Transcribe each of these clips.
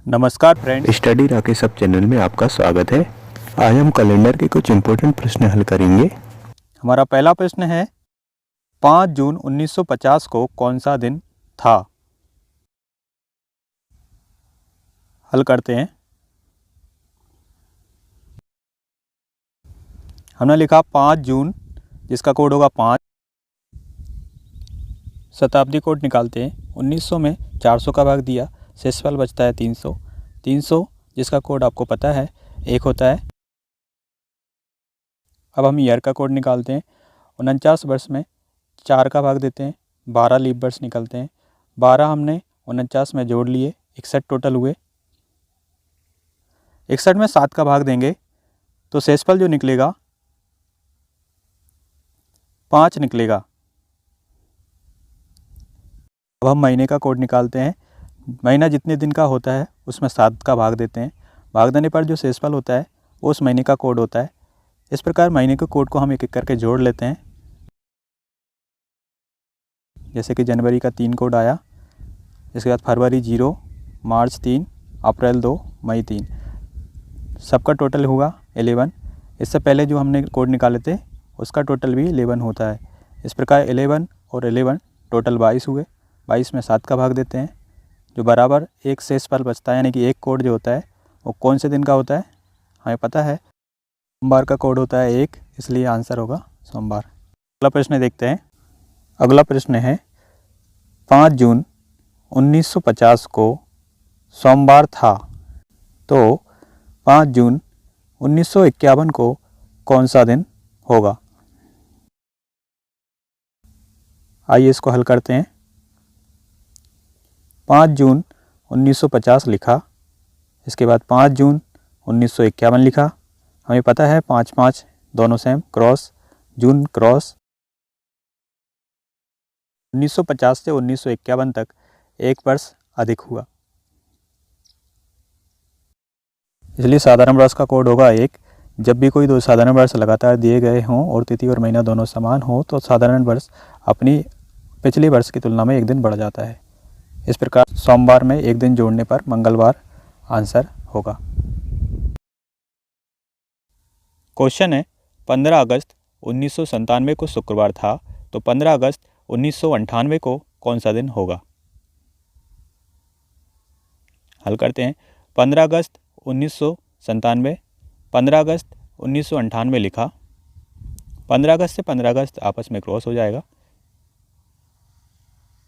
नमस्कार friends. Study Rakesh सब channel में आपका स्वागत है। आज हम कैलेंडर के कुछ इम्पोर्टेंट प्रश्न हल करेंगे। हमारा पहला प्रश्न है 5 जून 1950 को कौन सा दिन था। हल करते हैं। हमने लिखा 5 जून, जिसका कोड होगा 5। शताब्दी कोड निकालते हैं। 1900 में 400 का भाग दिया, शेषफल बचता है 300। 300 जिसका कोड आपको पता है 1 होता है। अब हम ईयर का कोड निकालते हैं। 49 वर्ष में 4 का भाग देते हैं, 12 लीप वर्ष निकलते हैं। 12 हमने 49 में जोड़ लिए, 61 टोटल हुए। 61 में 7 का भाग देंगे तो शेषफल जो निकलेगा 5 निकलेगा। अब हम महीने का कोड निकालते हैं। महीना जितने दिन का होता है उसमें 7 का भाग देते हैं। भाग देने पर जो शेषफल होता है वो उस महीने का कोड होता है। इस प्रकार महीने के कोड को हम एक एक करके जोड़ लेते हैं। जैसे कि जनवरी का 3 कोड आया, इसके बाद फरवरी 0, मार्च 3, अप्रैल 2, मई 3, सबका टोटल होगा 11। इससे पहले जो हमने कोड निकाले थे उसका टोटल भी 11 होता है। इस प्रकार 11 और 11 टोटल 22 हुए। 22 में 7 का भाग देते हैं, जो बराबर एक शेषफल बचता है, यानी कि एक कोड जो होता है वो कौन से दिन का होता है हमें पता है। सोमवार का कोड होता है 1, इसलिए आंसर होगा सोमवार। अगला प्रश्न देखते हैं। अगला प्रश्न है 5 जून 1950 को सोमवार था, तो 5 जून 1951 को कौन सा दिन होगा। आइए इसको हल करते हैं। 5 जून 1950 लिखा, इसके बाद 5 जून 1951 लिखा। हमें पता है 5 5 दोनों सेम, क्रॉस जून क्रॉस। 1950 से 1951 तक एक वर्ष अधिक हुआ, इसलिए साधारण वर्ष का कोड होगा 1। जब भी कोई दो साधारण वर्ष लगातार दिए गए हों और तिथि और महीना दोनों समान हो तो साधारण वर्ष अपनी पिछले वर्ष की तुलना में एक दिन बढ़ जाता है। इस प्रकार सोमवार में एक दिन जोड़ने पर मंगलवार आंसर होगा। क्वेश्चन है 15 अगस्त 1997 को शुक्रवार था, तो 15 अगस्त 1998 को कौन सा दिन होगा। हल करते हैं। 15 अगस्त 1997, 15 अगस्त 1998 लिखा। 15 अगस्त से 15 अगस्त आपस में क्रॉस हो जाएगा।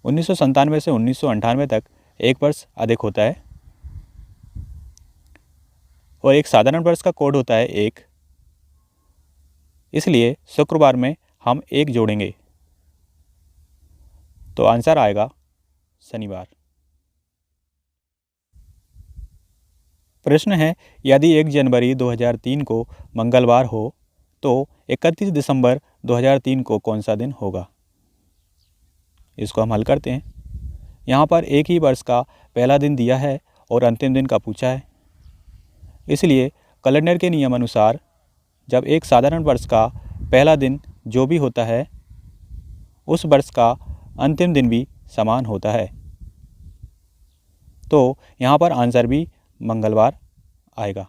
1997 से 1998 तक एक वर्ष अधिक होता है और एक साधारण वर्ष का कोड होता है 1, इसलिए शुक्रवार में हम 1 जोड़ेंगे तो आंसर आएगा शनिवार। प्रश्न है यदि 1 जनवरी 2003 को मंगलवार हो तो 31 दिसंबर 2003 को कौन सा दिन होगा। इसको हम हल करते हैं। यहाँ पर एक ही वर्ष का पहला दिन दिया है और अंतिम दिन का पूछा है, इसलिए कैलेंडर के नियम अनुसार जब एक साधारण वर्ष का पहला दिन जो भी होता है उस वर्ष का अंतिम दिन भी समान होता है, तो यहाँ पर आंसर भी मंगलवार आएगा।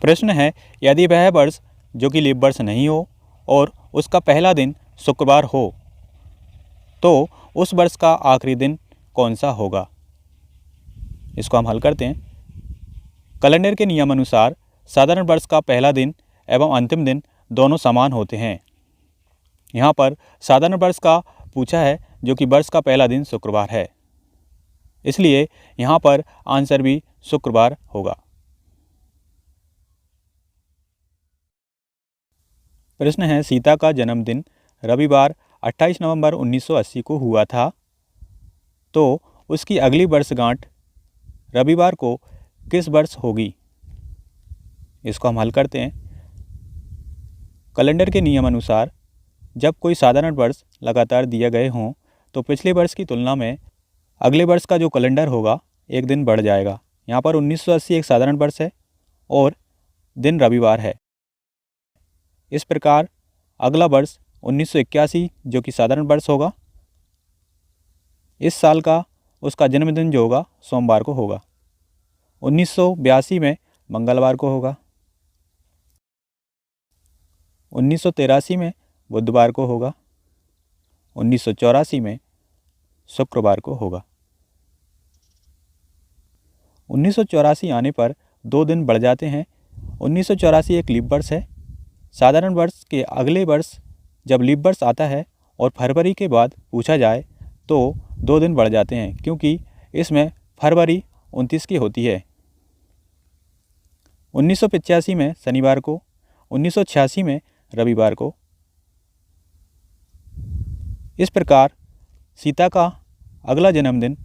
प्रश्न है यदि वह वर्ष जो कि लीप वर्ष नहीं हो और उसका पहला दिन शुक्रवार हो तो उस वर्ष का आखिरी दिन कौन सा होगा। इसको हम हल करते हैं। कैलेंडर के नियम अनुसार साधारण वर्ष का पहला दिन एवं अंतिम दिन दोनों समान होते हैं। यहाँ पर साधारण वर्ष का पूछा है जो कि वर्ष का पहला दिन शुक्रवार है, इसलिए यहाँ पर आंसर भी शुक्रवार होगा। प्रश्न है सीता का जन्मदिन रविवार 28 नवंबर 1980 को हुआ था, तो उसकी अगली वर्षगांठ रविवार को किस वर्ष होगी। इसको हम हल करते हैं। कैलेंडर के नियम अनुसार जब कोई साधारण वर्ष लगातार दिए गए हों तो पिछले वर्ष की तुलना में अगले वर्ष का जो कैलेंडर होगा एक दिन बढ़ जाएगा। यहाँ पर 1980 एक साधारण वर्ष है और दिन रविवार है। इस प्रकार अगला वर्ष 1981 जो कि साधारण वर्ष होगा, इस साल का उसका जन्मदिन जो होगा सोमवार को होगा। 1982 में मंगलवार को होगा। 1983 में बुधवार को होगा। 1984 में शुक्रवार को होगा। 1984 आने पर 2 दिन बढ़ जाते हैं। 1984 एक लीप वर्ष है। साधारण वर्ष के अगले वर्ष जब लीप वर्ष आता है और फरवरी के बाद पूछा जाए तो 2 दिन बढ़ जाते हैं, क्योंकि इसमें फरवरी 29 की होती है। 1985 में शनिवार को, 1986 में रविवार को। इस प्रकार सीता का अगला जन्मदिन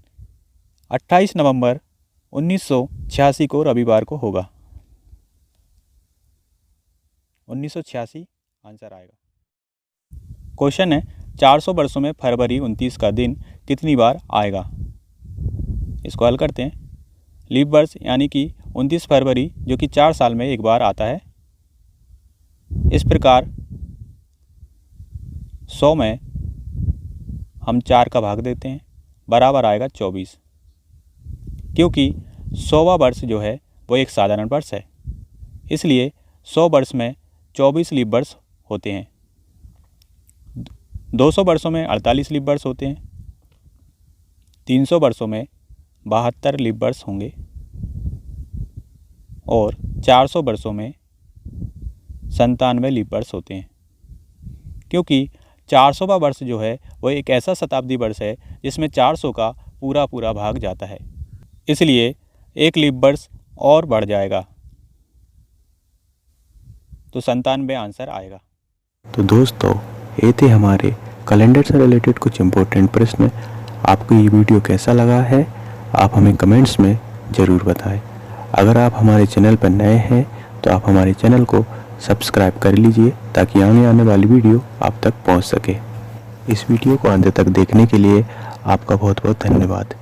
28 नवंबर 1986 को रविवार को होगा। 1986 आंसर आएगा। क्वेश्चन है 400 वर्षों में फरवरी 29 का दिन कितनी बार आएगा। इसको हल करते हैं। लीप वर्ष यानी कि 29 फरवरी जो कि 4 साल में एक बार आता है। इस प्रकार 100 में हम 4 का भाग देते हैं, बराबर आएगा 24, क्योंकि 100वां वर्ष जो है वो एक साधारण वर्ष है। इसलिए 100 वर्ष में 24 लीप वर्ष होते हैं। 200 वर्षों में 48 लीप वर्ष होते हैं। 300 वर्षों में 72 लीप वर्ष होंगे और 400 वर्षों में 97 लीप वर्ष होते हैं, क्योंकि 400वां वर्ष जो है वो एक ऐसा शताब्दी वर्ष है जिसमें 400 का पूरा भाग जाता है। इसलिए एक लीप वर्ष और बढ़ जाएगा, तो 97 आंसर आएगा। तो दोस्तों, ये थे हमारे कैलेंडर से रिलेटेड कुछ इम्पोर्टेंट प्रश्न। आपको ये वीडियो कैसा लगा है आप हमें कमेंट्स में ज़रूर बताएं। अगर आप हमारे चैनल पर नए हैं तो आप हमारे चैनल को सब्सक्राइब कर लीजिए ताकि आने वाली वीडियो आप तक पहुंच सके। इस वीडियो को अंत तक देखने के लिए आपका बहुत बहुत धन्यवाद।